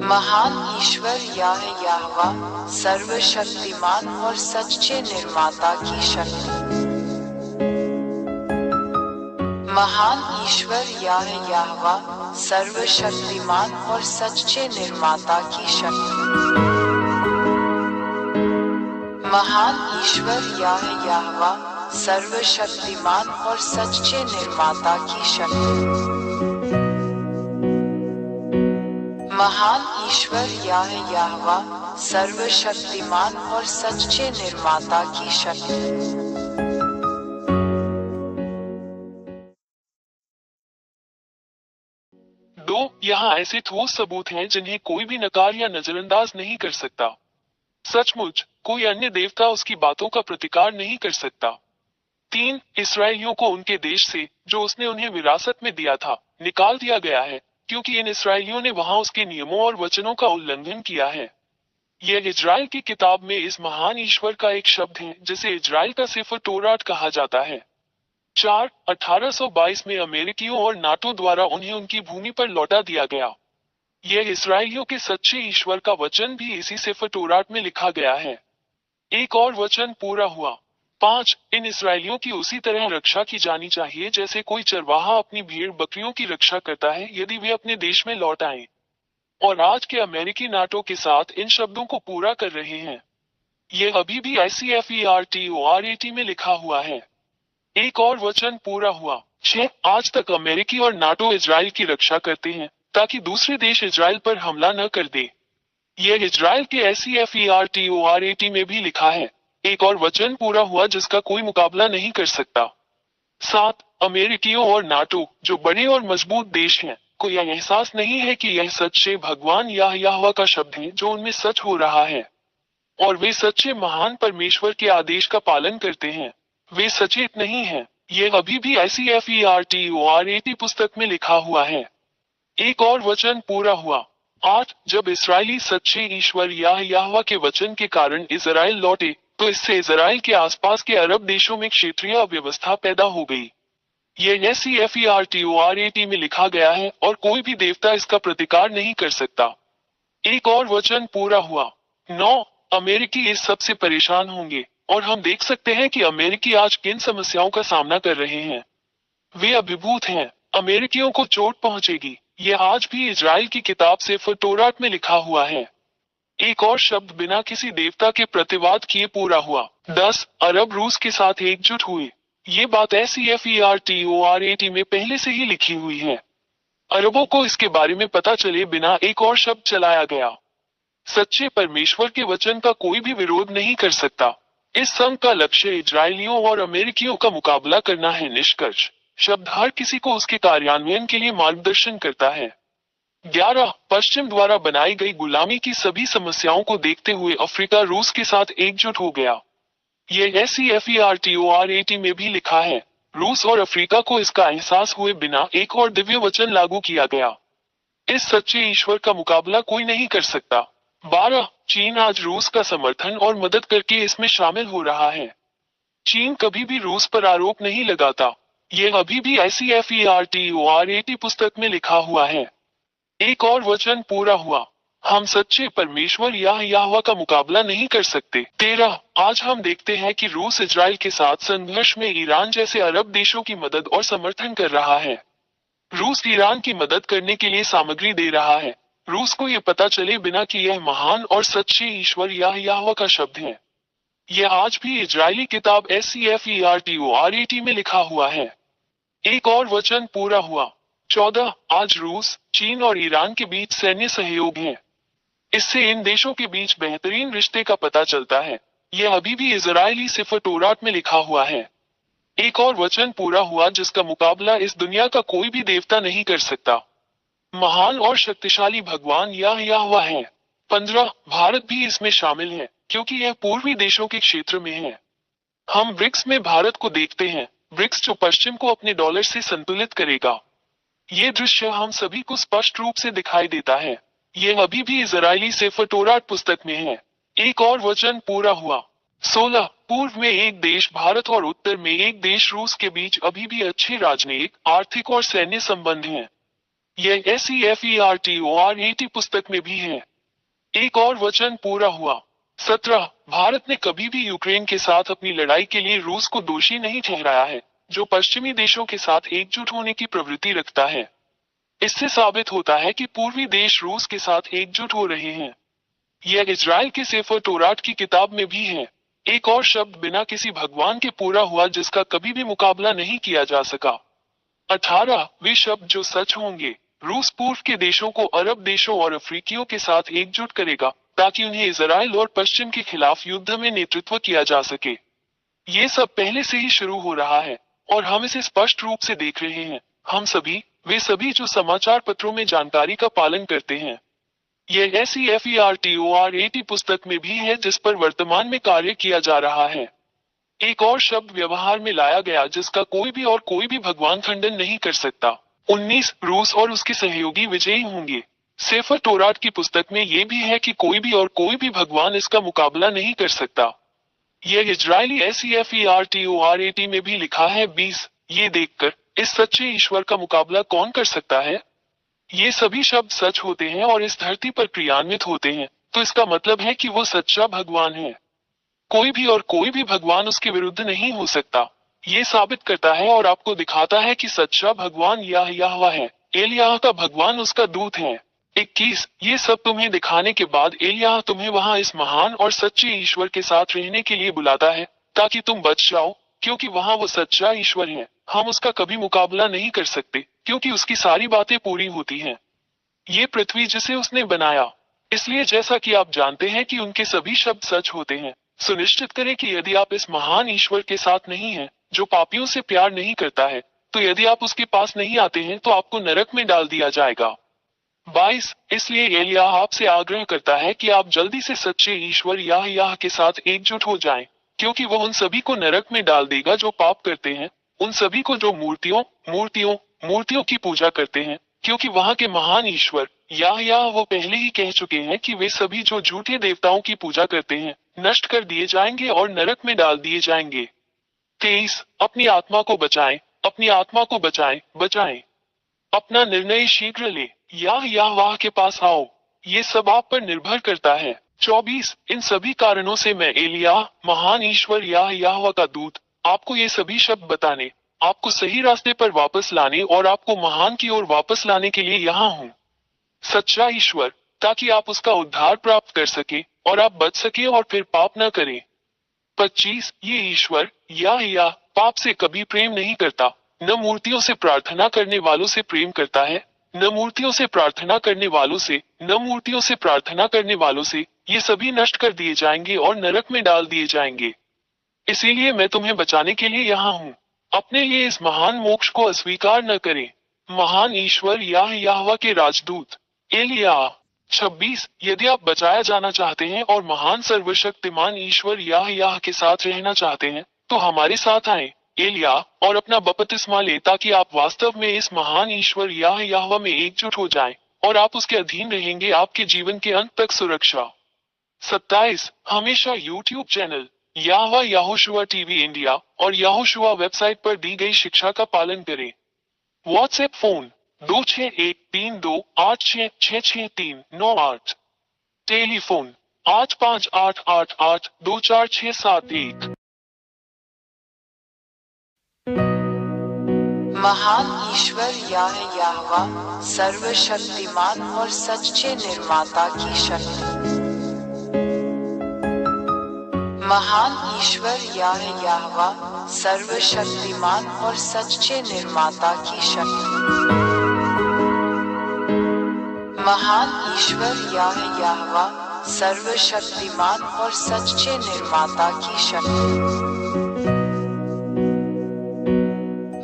महान ईश्वर याहवा सर्वशक्तिमान और सच्चे निर्माता की शक्ति। महान ईश्वर याहवा सर्वशक्तिमान और सच्चे निर्माता की शक्ति। महान ईश्वर याहवा सर्वशक्तिमान और सच्चे निर्माता की शक्ति। महान ईश्वर याहवा सर्वशक्तिमान और सच्चे निर्माता की शक्ति। यहाँ ऐसे ठोस सबूत हैं जिन्हें कोई भी नकार या नजरअंदाज नहीं कर सकता। सचमुच कोई अन्य देवता उसकी बातों का प्रतिकार नहीं कर सकता। 3. इसराइलियों को उनके देश से, जो उसने उन्हें विरासत में दिया था, निकाल दिया गया है, क्योंकि इन इसराइलियों ने वहां उसके नियमों और वचनों का उल्लंघन किया है। यह इजराइल की किताब में इस महान ईश्वर का एक शब्द है जिसे इजराइल का सेफर तोरात कहा जाता है। 4. 1822 में अमेरिकियों और नाटो द्वारा उन्हें उनकी भूमि पर लौटा दिया गया। यह इसराइलियों के सच्चे ईश्वर का वचन भी इसी सेफर तोरात में लिखा गया है। एक और वचन पूरा हुआ। 5. इन इसराइलियों की उसी तरह रक्षा की जानी चाहिए जैसे कोई चरवाहा अपनी भेड़ बकरियों की रक्षा करता है यदि वे अपने देश में लौट आएं। और आज के अमेरिकी नाटो के साथ इन शब्दों को पूरा कर रहे हैं। यह अभी भी ICFERTORAT में लिखा हुआ है। एक और वचन पूरा हुआ। 6. आज तक अमेरिकी और नाटो इजराइल की रक्षा करते हैं ताकि दूसरे देश इजराइल पर हमला न कर दे। यह इजराइल के ICFERTORAT में भी लिखा है। एक और वचन पूरा हुआ जिसका कोई मुकाबला नहीं कर सकता। 7. अमेरिकियों और नाटो, जो बड़े और मजबूत देश हैं, को यह एहसास नहीं है कि यह सच्चे भगवान याहवा का शब्द है जो उनमें सच हो रहा है, और वे सच्चे महान परमेश्वर के आदेश का पालन करते हैं। वे सचेत नहीं हैं। यह अभी भी ICFERTORAT पुस्तक में लिखा हुआ है। एक और वचन पूरा हुआ। 8. जब इसराइली सच्चे ईश्वर याहवा के वचन के कारण इजराइल लौटे, तो इससे इजराइल के आसपास के अरब देशों में क्षेत्रीय अव्यवस्था पैदा हो गई। यह ICFERTORAT में लिखा गया है और कोई भी देवता इसका प्रतिकार नहीं कर सकता। एक और वचन पूरा हुआ। 9. अमेरिकी इस सब से परेशान होंगे, और हम देख सकते हैं कि अमेरिकी आज किन समस्याओं का सामना कर रहे हैं। वे अभिभूत हैं। अमेरिकियों को चोट पहुंचेगी। यह आज भी इजराइल की किताब सेफर तोरात में लिखा हुआ है। एक और शब्द बिना किसी देवता के प्रतिवाद किए पूरा हुआ। 10. अरब रूस के साथ एकजुट हुए। ये बात ICFERTORAT में पहले से ही लिखी हुई है। अरबों को इसके बारे में पता चले बिना एक और शब्द चलाया गया। सच्चे परमेश्वर के वचन का कोई भी विरोध नहीं कर सकता। इस संघ का लक्ष्य इजरायलियों और अमेरिकियों का मुकाबला करना है। निष्कर्ष शब्द हर किसी को उसके कार्यान्वयन के लिए मार्गदर्शन करता है। 11. पश्चिम द्वारा बनाई गई गुलामी की सभी समस्याओं को देखते हुए अफ्रीका रूस के साथ एकजुट हो गया। यह ICFERTORAT में भी लिखा है। रूस और अफ्रीका को इसका एहसास हुए बिना एक और दिव्य वचन लागू किया गया। इस सच्चे ईश्वर का मुकाबला कोई नहीं कर सकता। 12. चीन आज रूस का समर्थन और मदद करके इसमें शामिल हो रहा है। चीन कभी भी रूस पर आरोप नहीं लगाता। यह अभी भी ICFERTORAT पुस्तक में लिखा हुआ है। एक और वचन पूरा हुआ। हम सच्चे परमेश्वर याहवा का मुकाबला नहीं कर सकते। 13. आज हम देखते हैं कि रूस इजराइल के साथ संघर्ष में ईरान जैसे अरब देशों की मदद और समर्थन कर रहा है। रूस ईरान की मदद करने के लिए सामग्री दे रहा है। रूस को यह पता चले बिना कि यह महान और सच्चे ईश्वर याहवा का शब्द है। यह आज भी इजरायली किताब ICFERTORAT में लिखा हुआ है। एक और वचन पूरा हुआ। 14. आज रूस, चीन और ईरान के बीच सैन्य सहयोग है। इससे इन देशों के बीच बेहतरीन रिश्ते का पता चलता है। यह अभी भी इजरायली सेफर तोरात में लिखा हुआ है। एक और वचन पूरा हुआ जिसका मुकाबला इस दुनिया का कोई भी देवता नहीं कर सकता। महान और शक्तिशाली भगवान याहवा है। 15. भारत भी इसमें शामिल है क्योंकि यह पूर्वी देशों के क्षेत्र में है। हम ब्रिक्स में भारत को देखते हैं। ब्रिक्स जो पश्चिम को अपने डॉलर से संतुलित करेगा। ये दृश्य हम सभी को स्पष्ट रूप से दिखाई देता है। यह अभी भी इजरायली सेफर तोरात पुस्तक में है। एक और वचन पूरा हुआ। 16. पूर्व में एक देश भारत और उत्तर में एक देश रूस के बीच अभी भी अच्छे राजनीतिक, आर्थिक और सैन्य संबंध हैं। यह SEFERTORAT पुस्तक में भी है। एक और वचन पूरा हुआ। 17 भारत ने कभी भी यूक्रेन के साथ अपनी लड़ाई के लिए रूस को दोषी नहीं ठहराया है, जो पश्चिमी देशों के साथ एकजुट होने की प्रवृत्ति रखता है। इससे साबित होता है कि पूर्वी देश रूस के साथ एकजुट हो रहे हैं। यह इजराइल के सेफर तोरात की किताब में भी है। एक और शब्द बिना किसी भगवान के पूरा हुआ जिसका कभी भी मुकाबला नहीं किया जा सका। 18 वे शब्द जो सच होंगे। रूस पूर्व के देशों को अरब देशों और अफ्रीकियों के साथ एकजुट करेगा ताकि उन्हें इजराइल और पश्चिम के खिलाफ युद्ध में नेतृत्व किया जा सके। ये सब पहले से ही शुरू हो रहा है और हम इसे स्पष्ट रूप से देख रहे हैं। हम सभी, वे सभी जो समाचार पत्रों में जानकारी का पालन करते हैं। यह SEFERTORAT पुस्तक में भी है जिस पर वर्तमान में कार्य किया जा रहा है। एक और शब्द व्यवहार में लाया गया जिसका कोई भी भगवान खंडन नहीं कर सकता। 19 रूस और उसके सहयोगी विजयी होंगे। सेफर तोरात की पुस्तक में यह भी है कि कोई भी भगवान इसका मुकाबला नहीं कर सकता। यह इजरायली SEFERTORAT में भी लिखा है। 20 ये देखकर इस सच्चे ईश्वर का मुकाबला कौन कर सकता है। ये सभी शब्द सच होते हैं और इस धरती पर क्रियान्वित होते हैं, तो इसका मतलब है कि वो सच्चा भगवान है। कोई भी भगवान उसके विरुद्ध नहीं हो सकता। ये साबित करता है और आपको दिखाता है कि सच्चा भगवान यहोवा है। एलियाह का भगवान उसका दूत है। 21 ये सब तुम्हें दिखाने के बाद एलियाह तुम्हें वहां इस महान और सच्चे ईश्वर के साथ रहने के लिए बुलाता है ताकि तुम बच जाओ, क्योंकि वहां वो सच्चा ईश्वर है। हम उसका कभी मुकाबला नहीं कर सकते क्योंकि उसकी सारी बातें पूरी होती हैं। ये पृथ्वी जिसे उसने बनाया। इसलिए जैसा कि आप जानते हैं कि उनके सभी शब्द सच होते हैं, सुनिश्चित करें कि यदि आप इस महान ईश्वर के साथ नहीं हैं, जो पापियों से प्यार नहीं करता है, तो यदि आप उसके पास नहीं आते हैं तो आपको नरक में डाल दिया जाएगा। 22 इसलिए एलियाह आपसे आग्रह करता है कि आप जल्दी से सच्चे ईश्वर यहोवा के साथ एकजुट हो जाएं, क्योंकि वह उन सभी को नरक में डाल देगा जो पाप करते हैं, उन सभी को जो मूर्तियों की पूजा करते हैं, क्योंकि वहां के महान ईश्वर यहोवा वो पहले ही कह चुके हैं कि वे सभी जो झूठे देवताओं की पूजा करते हैं नष्ट कर दिए जाएंगे और नरक में डाल दिए जाएंगे। 23 अपनी आत्मा को बचाएं। अपना निर्णय शीघ्र ले, यहोवा के पास आओ। ये सब आप पर निर्भर करता है। 24 इन सभी कारणों से मैं एलियाह, महान ईश्वर यहोवा का दूत, आपको ये सभी शब्द बताने, आपको सही रास्ते पर वापस लाने और आपको महान की ओर वापस लाने के लिए यहाँ हूँ। सच्चा ईश्वर, ताकि आप उसका उद्धार प्राप्त कर सके और आप बच सके और फिर पाप न करें। 25 ये ईश्वर यहोवा पाप से कभी प्रेम नहीं करता, न मूर्तियों से प्रार्थना करने वालों से प्रेम करता है, न मूर्तियों से प्रार्थना करने वालों से, ये सभी नष्ट कर दिए जाएंगे और नरक में डाल दिए जाएंगे। इसीलिए मैं तुम्हें बचाने के लिए यहाँ हूँ। अपने लिए इस महान मोक्ष को अस्वीकार न करें। महान ईश्वर यहोवा के राजदूत एलियाह। 26 यदि आप बचाया जाना चाहते हैं और महान सर्वशक्तिमान ईश्वर यहोवा के साथ रहना चाहते हैं, तो हमारे साथ आएं, एलियाह, और अपना बपतिस्मा ले ताकि आप वास्तव में इस महान ईश्वर यहोवा में एकजुट हो जाएं और आप उसके अधीन रहेंगे आपके जीवन के अंत तक सुरक्षा। 27 हमेशा YouTube channel Yehoshua TV India और यहोशुआ वेबसाइट पर दी गई शिक्षा का पालन करें। WhatsApp phone 26132866639 telephone 8588824671। महान ईश्वर यहोवा सर्वशक्तिमान और सच्चे निर्माता की शक्ति। महान ईश्वर यहोवा सर्वशक्तिमान और सच्चे निर्माता की शक्ति। महान ईश्वर यहोवा सर्वशक्तिमान और सच्चे निर्माता की शक्ति।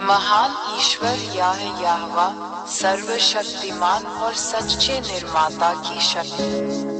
महान ईश्वर यहोवा सर्वशक्तिमान और सच्चे निर्माता की शक्ति।